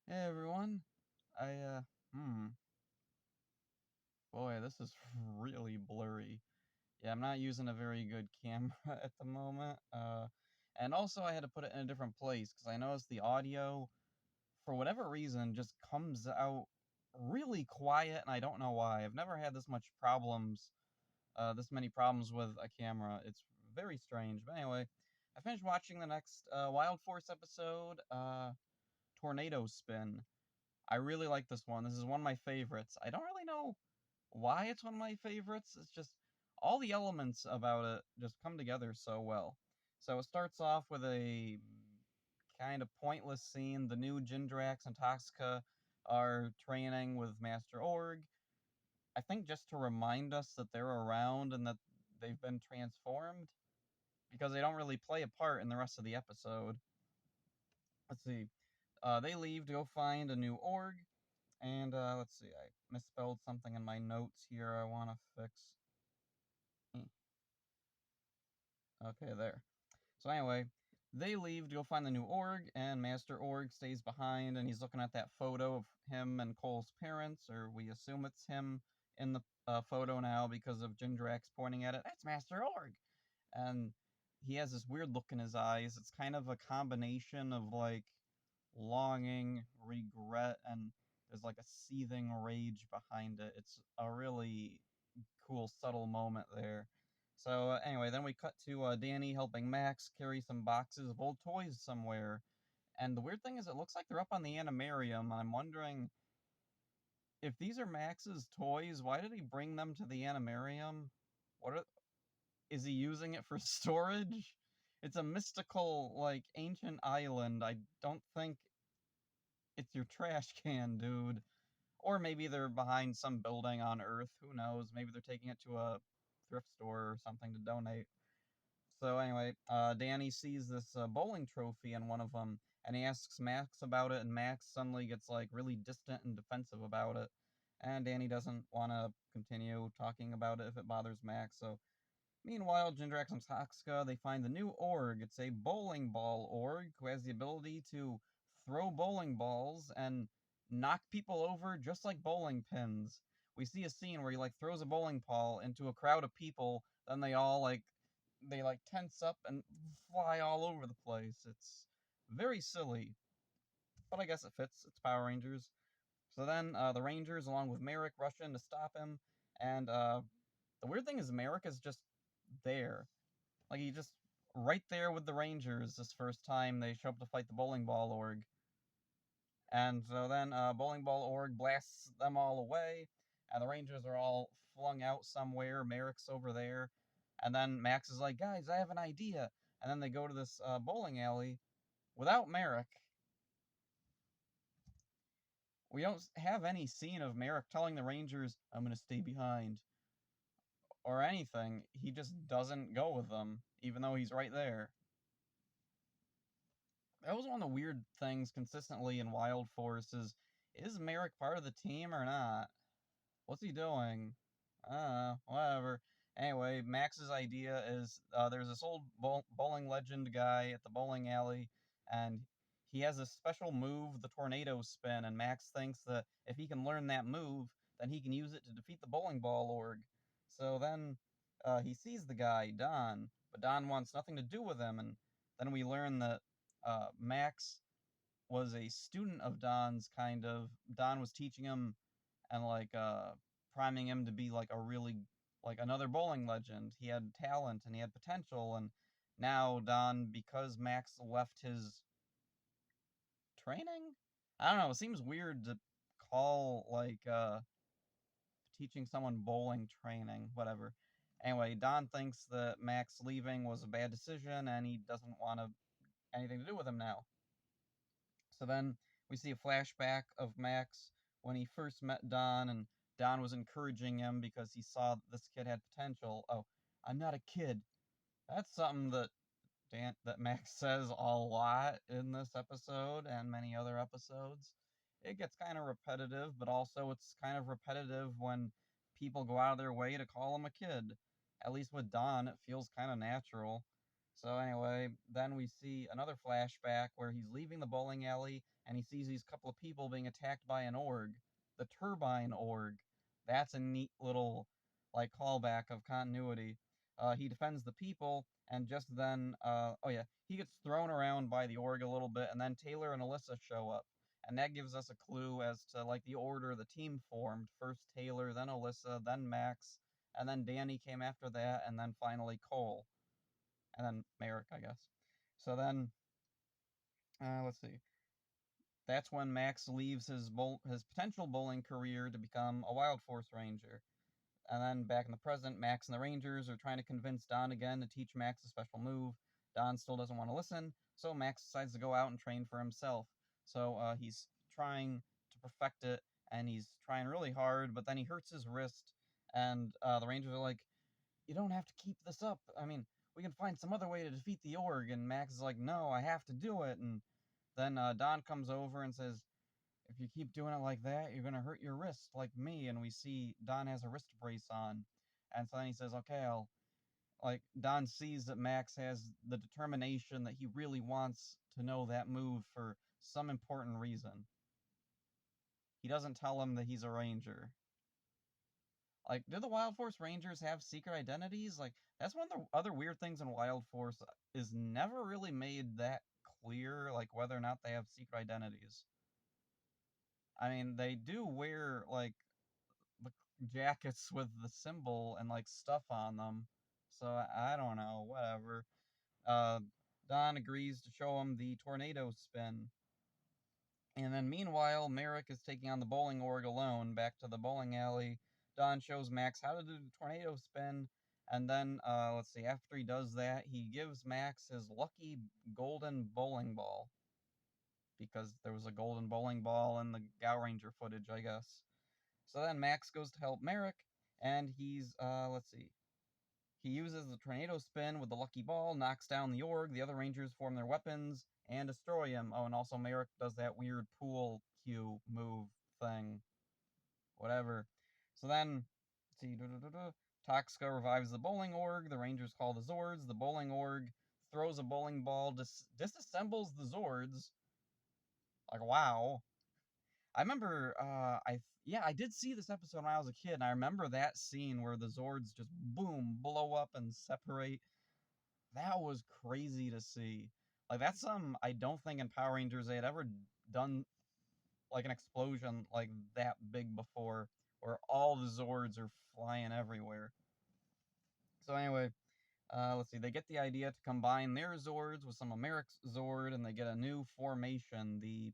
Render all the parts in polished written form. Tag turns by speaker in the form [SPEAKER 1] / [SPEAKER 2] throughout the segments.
[SPEAKER 1] Hey everyone. Hmm. Boy, this is really blurry. Yeah, I'm not using a very good camera at the moment. And also I had to put it in a different place because I noticed the audio, for whatever reason, just comes out really quiet, and I don't know why. I've never had this many problems with a camera. It's very strange. But anyway, I finished watching the next Wild Force episode, Tornado Spin. I really like this one. This is one of my favorites. I don't really know why it's one of my favorites. It's just all the elements about it just come together so well. So it starts off with a kind of pointless scene. The new Jindrax and Toxica are training with Master Org. I think just to remind us that they're around and that they've been transformed because they don't really play a part in the rest of the episode. Let's see. They leave to go find a new org. And let's see, I misspelled something in my notes here I want to fix. Hmm, okay, there. So anyway, they leave to go find the new org, and Master Org stays behind, and he's looking at that photo of him and Cole's parents, or we assume it's him in the photo now because of Jindrax pointing at it. That's Master Org! And he has this weird look in his eyes. It's kind of a combination of like longing, regret, and there's like a seething rage behind it. It's a really cool, subtle moment there. So anyway, then we cut to Danny helping Max carry some boxes of old toys somewhere. And the weird thing is, it looks like they're up on the Animarium. I'm wondering if these are Max's toys. Why did he bring them to the Animarium? What are, is he using it for storage? It's a mystical, like, ancient island. I don't think it's your trash can, dude. Or maybe they're behind some building on Earth. Who knows? Maybe they're taking it to a thrift store or something to donate. So anyway, Danny sees this bowling trophy in one of them, and he asks Max about it, and Max suddenly gets like really distant and defensive about it. And Danny doesn't want to continue talking about it if it bothers Max. So meanwhile, Jindrax and Toxica, they find the new org. It's a bowling ball org who has the ability to throw bowling balls and knock people over just like bowling pins. We see a scene where he like throws a bowling ball into a crowd of people, then they tense up and fly all over the place. It's very silly, but I guess it fits. It's Power Rangers. So then the Rangers, along with Merrick, rush in to stop him, and the weird thing is Merrick is just there. Like he just right there with the Rangers this first time they show up to fight the Bowling Ball Org. And so then Bowling Ball Org blasts them all away, and the Rangers are all flung out somewhere. Merrick's over there. And then Max is like, guys, I have an idea. And then they go to this bowling alley without Merrick. We don't have any scene of Merrick telling the Rangers, I'm going to stay behind, or anything. He just doesn't go with them, even though he's right there. That was one of the weird things consistently in Wild Force is Merrick part of the team or not? What's he doing? Whatever. Anyway, Max's idea is there's this old bowling legend guy at the bowling alley, and he has a special move, the tornado spin, and Max thinks that if he can learn that move, then he can use it to defeat the bowling ball org. So then he sees the guy, Don, but Don wants nothing to do with him, and then we learn that Max was a student of Don's, kind of. Don was teaching him and priming him to be like a really like another bowling legend. He had talent and he had potential, and now Don, because Max left his training, I don't know, it seems weird to call teaching someone bowling training, whatever. Anyway, Don thinks that Max leaving was a bad decision and he doesn't want anything to do with him now. So then we see a flashback of Max when he first met Don, and Don was encouraging him because he saw that this kid had potential. Oh, I'm not a kid. That's something that Max says a lot in this episode and many other episodes. It gets kind of repetitive, but also it's kind of repetitive when people go out of their way to call him a kid. At least with Don, it feels kind of natural. So anyway, then we see another flashback where he's leaving the bowling alley and he sees these couple of people being attacked by an org, the Turbine Org. That's a neat little like callback of continuity. He defends the people, and just then, oh yeah, he gets thrown around by the org a little bit, and then Taylor and Alyssa show up, and that gives us a clue as to like the order the team formed. First Taylor, then Alyssa, then Max, and then Danny came after that, and then finally Cole and then Merrick, I guess. So then, let's see. That's when Max leaves his potential bowling career to become a Wild Force Ranger. And then back in the present, Max and the Rangers are trying to convince Don again to teach Max a special move. Don still doesn't want to listen, so Max decides to go out and train for himself. So he's trying to perfect it, and he's trying really hard, but then he hurts his wrist, and the Rangers are like, you don't have to keep this up. I mean, we can find some other way to defeat the org. And Max is like, no, I have to do it. And then Don comes over and says, if you keep doing it like that, you're going to hurt your wrist like me. And we see Don has a wrist brace on. And so then he says, okay, Don sees that Max has the determination that he really wants to know that move for some important reason. He doesn't tell him that he's a ranger. Like, do the Wild Force Rangers have secret identities? Like, that's one of the other weird things in Wild Force is never really made that clear, like whether or not they have secret identities. I mean, they do wear like the jackets with the symbol and like stuff on them. So I don't know, whatever. Uh, Don agrees to show him the tornado spin. And then meanwhile, Merrick is taking on the bowling org alone back to the bowling alley. Don shows Max how to do the tornado spin, and then, let's see, after he does that, he gives Max his lucky golden bowling ball. Because there was a golden bowling ball in the Gowranger footage, I guess. So then Max goes to help Merrick, and he's, let's see, he uses the tornado spin with the lucky ball, knocks down the org, the other Rangers form their weapons, and destroy him. Oh, and also Merrick does that weird pool cue move thing. Whatever. So then, let's see, Toxca revives the bowling org, the Rangers call the Zords, the bowling org throws a bowling ball, disassembles the Zords. Like, wow. I remember, I did see this episode when I was a kid, and I remember that scene where the Zords just boom, blow up and separate. That was crazy to see. Like, that's something I don't think in Power Rangers they had ever done, like, an explosion like that big before, where all the Zords are flying everywhere. So anyway, let's see, they get the idea to combine their Zords with some of Merrick's Zord, and they get a new formation, the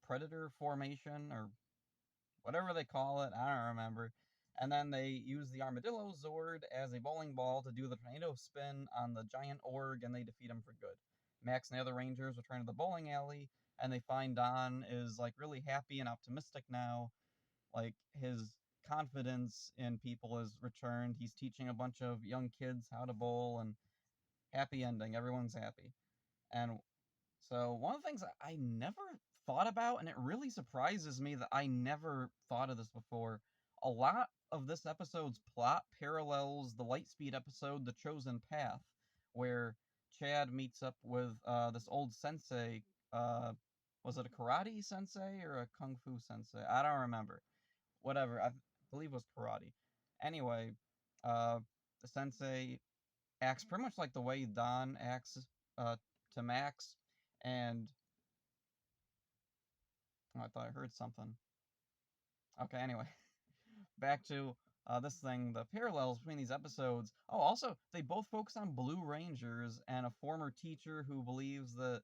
[SPEAKER 1] Predator Formation, or whatever they call it, I don't remember. And then they use the Armadillo Zord as a bowling ball to do the tornado spin on the giant org, and they defeat him for good. Max and the other Rangers return to the bowling alley, and they find Don is like really happy and optimistic now. Like his confidence in people has returned. He's teaching a bunch of young kids how to bowl, and happy ending. Everyone's happy. And so one of the things I never thought about, and it really surprises me that I never thought of this before, a lot of this episode's plot parallels the Lightspeed episode The Chosen Path, where Chad meets up with this old sensei. Was it a karate sensei or a kung fu sensei? I don't remember. Whatever, I believe it was karate. Anyway, uh, the sensei acts pretty much like the way Don acts uh, to Max, and oh, I thought I heard something. Okay, anyway, back to this thing, the parallels between these episodes. Oh, also, they both focus on Blue Rangers and a former teacher who believes that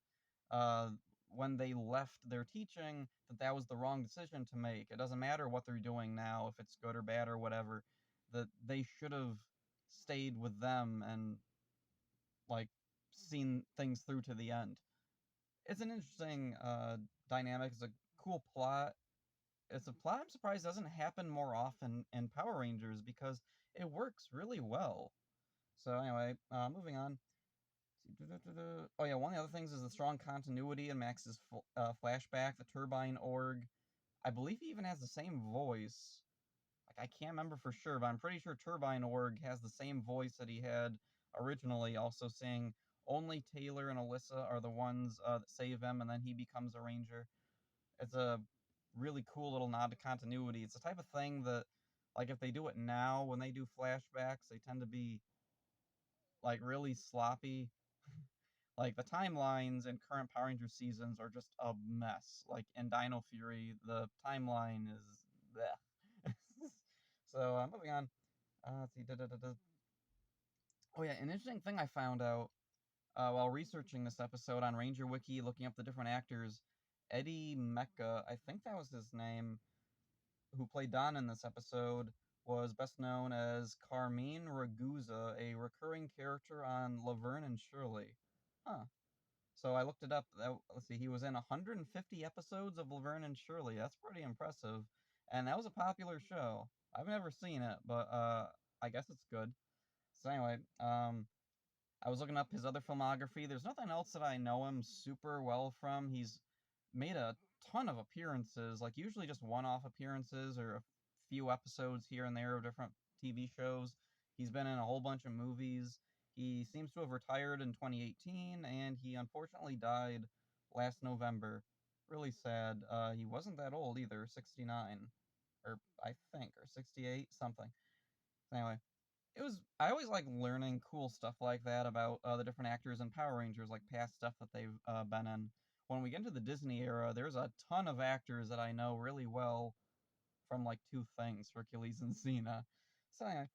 [SPEAKER 1] uh, when they left their teaching, that was the wrong decision to make. It doesn't matter what they're doing now, if it's good or bad or whatever, that they should have stayed with them and, like, seen things through to the end. It's an interesting dynamic. It's a cool plot. It's a plot I'm surprised doesn't happen more often in Power Rangers because it works really well. So anyway, moving on. Oh yeah, one of the other things is the strong continuity in Max's flashback. The Turbine Org, I believe he even has the same voice. Like I can't remember for sure, but I'm pretty sure Turbine Org has the same voice that he had originally, also saying only Taylor and Alyssa are the ones that save him, and then he becomes a ranger. It's a really cool little nod to continuity. It's the type of thing that, like, if they do it now, when they do flashbacks, they tend to be, like, really sloppy. Like, the timelines in current Power Rangers seasons are just a mess. Like, in Dino Fury, the timeline is bleh. So, moving on. Let's see. Oh, yeah, an interesting thing I found out while researching this episode on Ranger Wiki, looking up the different actors, Eddie Mecca, I think that was his name, who played Don in this episode, was best known as Carmine Ragusa, a recurring character on Laverne and Shirley. Huh. So I looked it up. Let's see, he was in 150 episodes of Laverne and Shirley. That's pretty impressive. And that was a popular show. I've never seen it, but I guess it's good. So anyway, I was looking up his other filmography. There's nothing else that I know him super well from. He's made a ton of appearances, like usually just one-off appearances or a few episodes here and there of different TV shows. He's been in a whole bunch of movies. He seems to have retired in 2018, and he unfortunately died last November. Really sad. He wasn't that old either, 69, or I think, or 68, something. Anyway, I always like learning cool stuff like that about the different actors in Power Rangers, like past stuff that they've been in. When we get into the Disney era, there's a ton of actors that I know really well from like two things, Hercules and Xena. So anyway,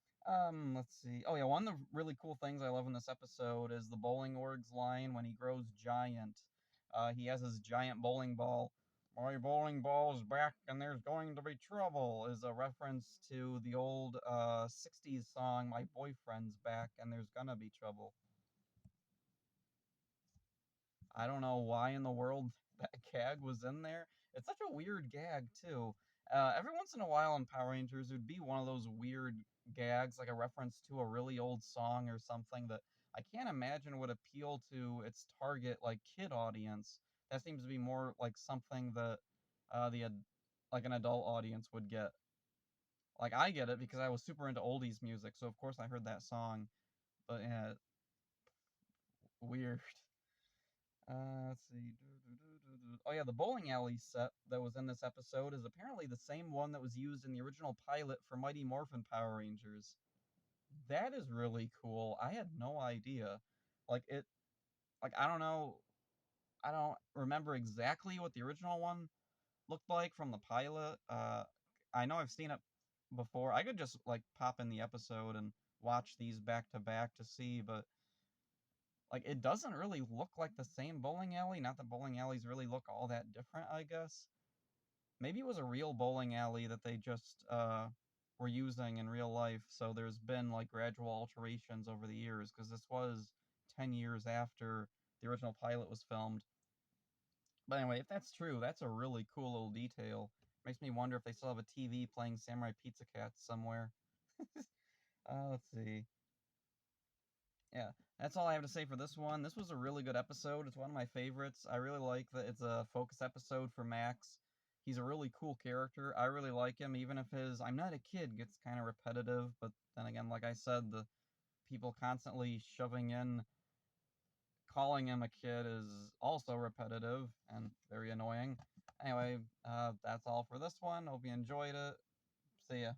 [SPEAKER 1] let's see. Oh yeah, one of the really cool things I love in this episode is the Bowling Org's line when he grows giant. He has his giant bowling ball. My bowling ball's back and there's going to be trouble is a reference to the old 60s song My Boyfriend's Back and There's Gonna Be Trouble. I don't know why in the world that gag was in there. It's such a weird gag, too. Every once in a while in Power Rangers, there'd be one of those weird gags, like a reference to a really old song or something that I can't imagine would appeal to its target, like, kid audience. That seems to be more like something that like an adult audience would get. Like, I get it because I was super into oldies music, so of course I heard that song. But yeah, weird. Let's see. Oh yeah, the bowling alley set that was in this episode is apparently the same one that was used in the original pilot for Mighty Morphin Power Rangers. That is really cool. I had no idea. Like it, like I don't know, I don't remember exactly what the original one looked like from the pilot. I know I've seen it before. I could just like pop in the episode and watch these back to back to see, but like, it doesn't really look like the same bowling alley. Not that bowling alleys really look all that different, I guess. Maybe it was a real bowling alley that they just were using in real life. So there's been like gradual alterations over the years because this was 10 years after the original pilot was filmed. But anyway, if that's true, that's a really cool little detail. Makes me wonder if they still have a TV playing Samurai Pizza Cats somewhere. Let's see. Yeah, that's all I have to say for this one. This was a really good episode. It's one of my favorites. I really like that it's a focus episode for Max. He's a really cool character. I really like him, even if his I'm not a kid gets kind of repetitive. But then again, like I said, the people constantly shoving in calling him a kid is also repetitive and very annoying. Anyway, that's all for this one. Hope you enjoyed it. See ya.